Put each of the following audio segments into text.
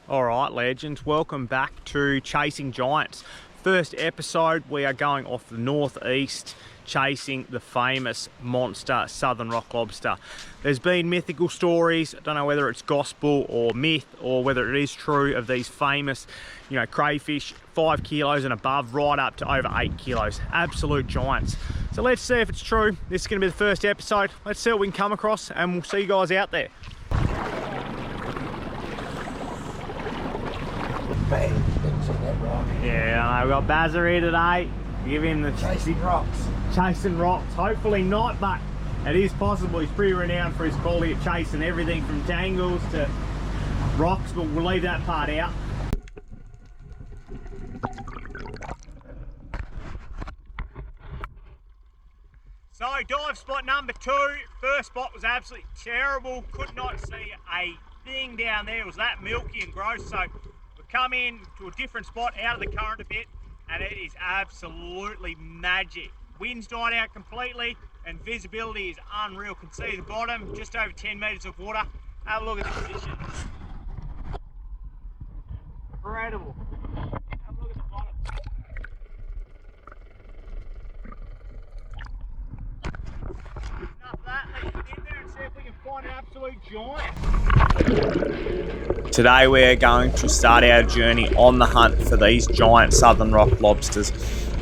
Alright legends, welcome back to Chasing Giants. First episode, we are going off the northeast, chasing the famous monster Southern Rock Lobster. There's been mythical stories, I don't know whether it's gospel or myth or whether it is true, of these famous, crayfish, 5 kilos and above, right up to over 8 kilos. Absolute giants. So let's see if it's true. This is going to be the first episode. Let's see what we can come across and we'll see you guys out there. Yeah, I know, we've got Bazza here today. Give him the chasing rocks. Chasing rocks. Hopefully not, but it is possible. He's pretty renowned for his quality at chasing everything from tangles to rocks, but we'll leave that part out. So dive spot number 2. First spot was absolutely terrible. Could not see a thing down there. It was that milky and gross. So come in to a different spot out of the current a bit, and it is absolutely magic. Wind's died out completely and visibility is unreal. Can see the bottom, just over 10 metres of water. Have a look at the position. Incredible. Have a look at the bottom. Enough of that, let's get in there and see if we can find an absolute giant. Today we are going to start our journey on the hunt for these giant Southern Rock Lobsters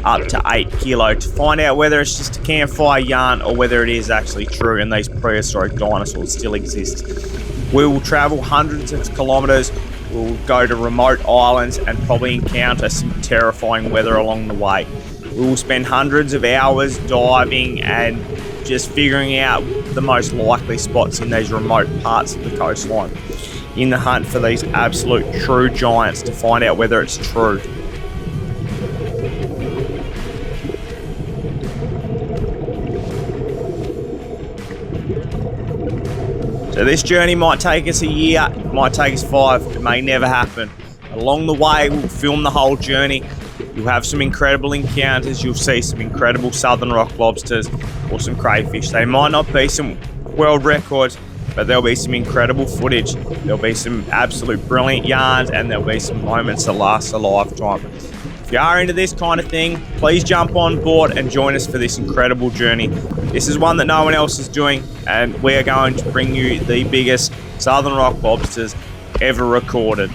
up to 8 kilo to find out whether it's just a campfire yarn or whether it is actually true and these prehistoric dinosaurs still exist. We will travel hundreds of kilometres, we'll go to remote islands and probably encounter some terrifying weather along the way. We will spend hundreds of hours diving and just figuring out the most likely spots in these remote parts of the coastline, in the hunt for these absolute true giants to find out whether it's true. So this journey might take us a year, it might take us 5, it may never happen. Along the way we'll film the whole journey. You'll have some incredible encounters, you'll see some incredible Southern Rock Lobsters or some crayfish. They might not be some world records, but there'll be some incredible footage. There'll be some absolute brilliant yarns and there'll be some moments that last a lifetime. If you are into this kind of thing, please jump on board and join us for this incredible journey. This is one that no one else is doing and we are going to bring you the biggest Southern Rock Lobsters ever recorded.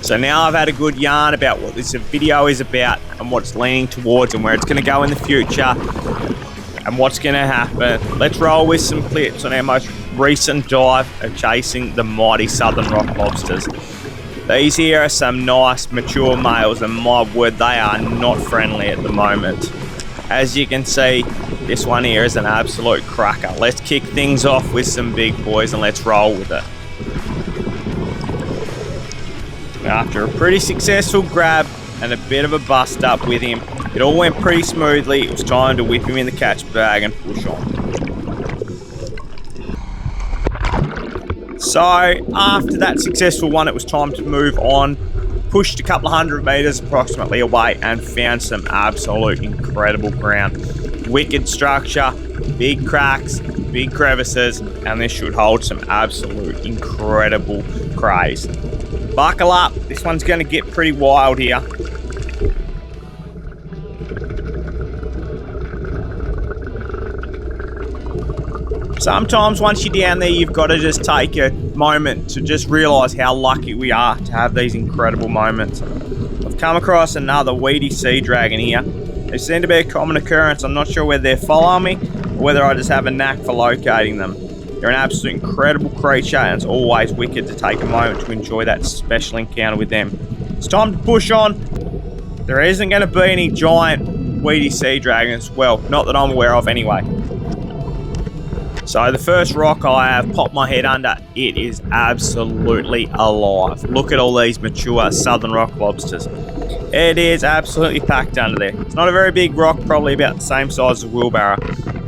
So now I've had a good yarn about what this video is about and what it's leaning towards and where it's going to go in the future and what's going to happen. Let's roll with some clips on our most recent dive of chasing the mighty Southern Rock Lobsters. These here are some nice mature males and my word, they are not friendly at the moment. As you can see, this one here is an absolute cracker. Let's kick things off with some big boys and let's roll with it. After a pretty successful grab and a bit of a bust up with him, it all went pretty smoothly. It was time to whip him in the catch bag and push on. So after that successful one, it was time to move on. Pushed a couple of 100 metres approximately away and found some absolute incredible ground. Wicked structure, big cracks, big crevices, and this should hold some absolute incredible crays. Buckle up, this one's going to get pretty wild here. Sometimes once you're down there, you've got to just take a moment to just realise how lucky we are to have these incredible moments. I've come across another weedy sea dragon here. They seem to be a common occurrence. I'm not sure whether they're following me or whether I just have a knack for locating them. They're an absolute incredible creature and it's always wicked to take a moment to enjoy that special encounter with them. It's time to push on. There isn't going to be any giant weedy sea dragons. Well, not that I'm aware of anyway. So the first rock I have popped my head under, it is absolutely alive. Look at all these mature Southern Rock Lobsters. It is absolutely packed under there. It's not a very big rock, probably about the same size as a wheelbarrow.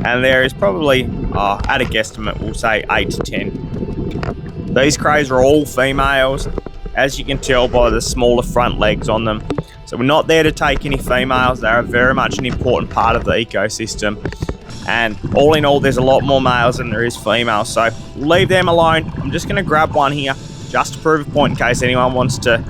And there is probably, at a guesstimate, we'll say 8 to 10. These crays are all females, as you can tell by the smaller front legs on them. So we're not there to take any females. They are very much an important part of the ecosystem. And all in all, there's a lot more males than there is females. So we'll leave them alone. I'm just going to grab one here, just to prove a point in case anyone wants to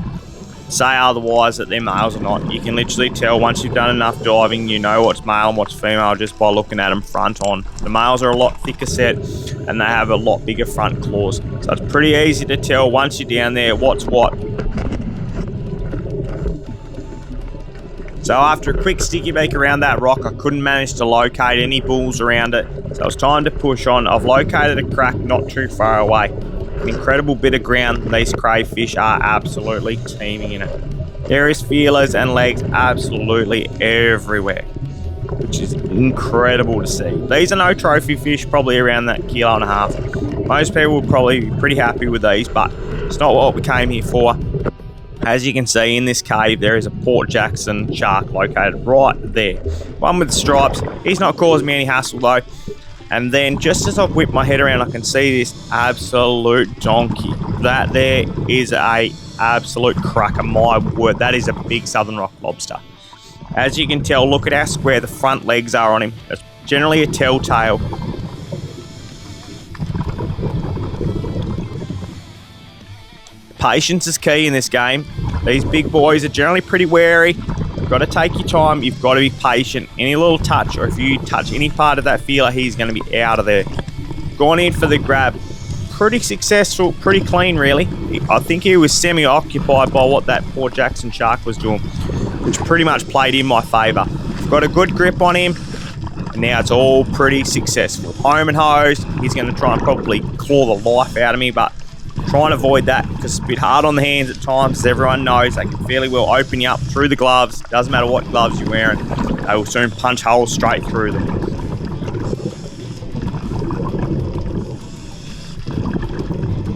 say otherwise that they're males or not. You can literally tell once you've done enough diving, you know what's male and what's female just by looking at them front on. The males are a lot thicker set and they have a lot bigger front claws. So it's pretty easy to tell once you're down there what's what. So after a quick sticky beak around that rock, I couldn't manage to locate any bulls around it. So it's time to push on. I've located a crack not too far away. An incredible bit of ground. These crayfish are absolutely teeming in it. There is feelers and legs absolutely everywhere, which is incredible to see. These are no trophy fish, probably around that 1.5 kilos. Most people would probably be pretty happy with these, but it's not what we came here for. As you can see in this cave, there is a Port Jackson shark located right there. One with the stripes. He's not causing me any hassle though. And then just as I whip my head around, I can see this absolute donkey. That there is a absolute cracker. My word, that is a big Southern Rock lobster. As you can tell, look at how square the front legs are on him. That's generally a telltale. Patience is key in this game. These big boys are generally pretty wary. You've got to take your time. You've got to be patient. Any little touch, or if you touch any part of that feeler, he's going to be out of there. Gone in for the grab. Pretty successful, pretty clean really. I think he was semi-occupied by what that Port Jackson shark was doing, which pretty much played in my favour. Got a good grip on him. And now it's all pretty successful. Home and hosed. He's going to try and probably claw the life out of me, but try and avoid that because it's a bit hard on the hands at times. As everyone knows, they can fairly well open you up through the gloves. Doesn't matter what gloves you're wearing. They will soon punch holes straight through them.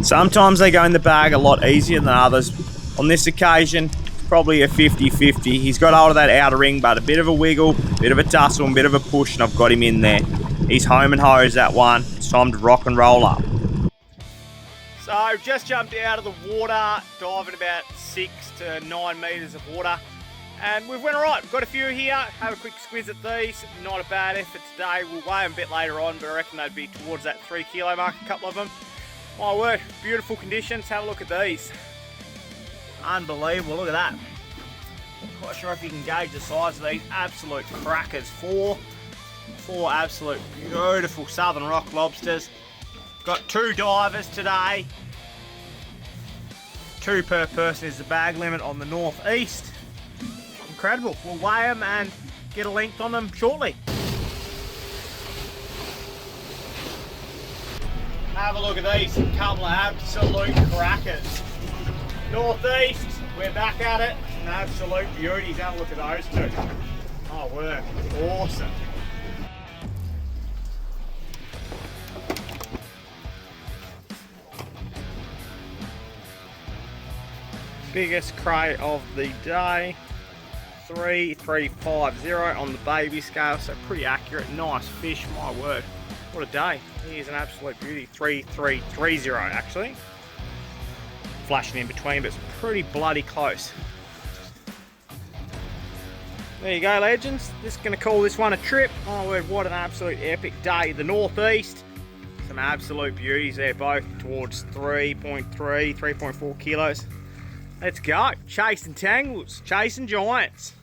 Sometimes they go in the bag a lot easier than others. On this occasion, probably a 50-50. He's got hold of that outer ring, but a bit of a wiggle, bit of a tussle, and a bit of a push, and I've got him in there. He's home and hosed that one. It's time to rock and roll up. So just jumped out of the water, diving about 6 to 9 metres of water. And we've went all right. We've got a few here. Have a quick squiz at these. Not a bad effort today. We'll weigh them a bit later on, but I reckon they'd be towards that 3 kilo mark, a couple of them. My word, beautiful conditions. Have a look at these. Unbelievable, look at that. Not sure if you can gauge the size of these. Absolute crackers. Four absolute beautiful Southern Rock lobsters. Got 2 divers today. 2 per person is the bag limit on the northeast. Incredible. We'll weigh them and get a length on them shortly. Have a look at these, a couple of absolute crackers. Northeast, we're back at it. An absolute beauties. Have a look at those 2. Oh, word, awesome. Biggest cray of the day. 3.350 on the baby scale, so pretty accurate. Nice fish, my word. What a day. He is an absolute beauty. 3.330 actually. Flashing in between, but it's pretty bloody close. There you go, legends. Just going to call this one a trip. Oh, word, what an absolute epic day. The northeast, some absolute beauties there, both towards 3.4 kilos. Let's go. Chasing tangles, chasing giants.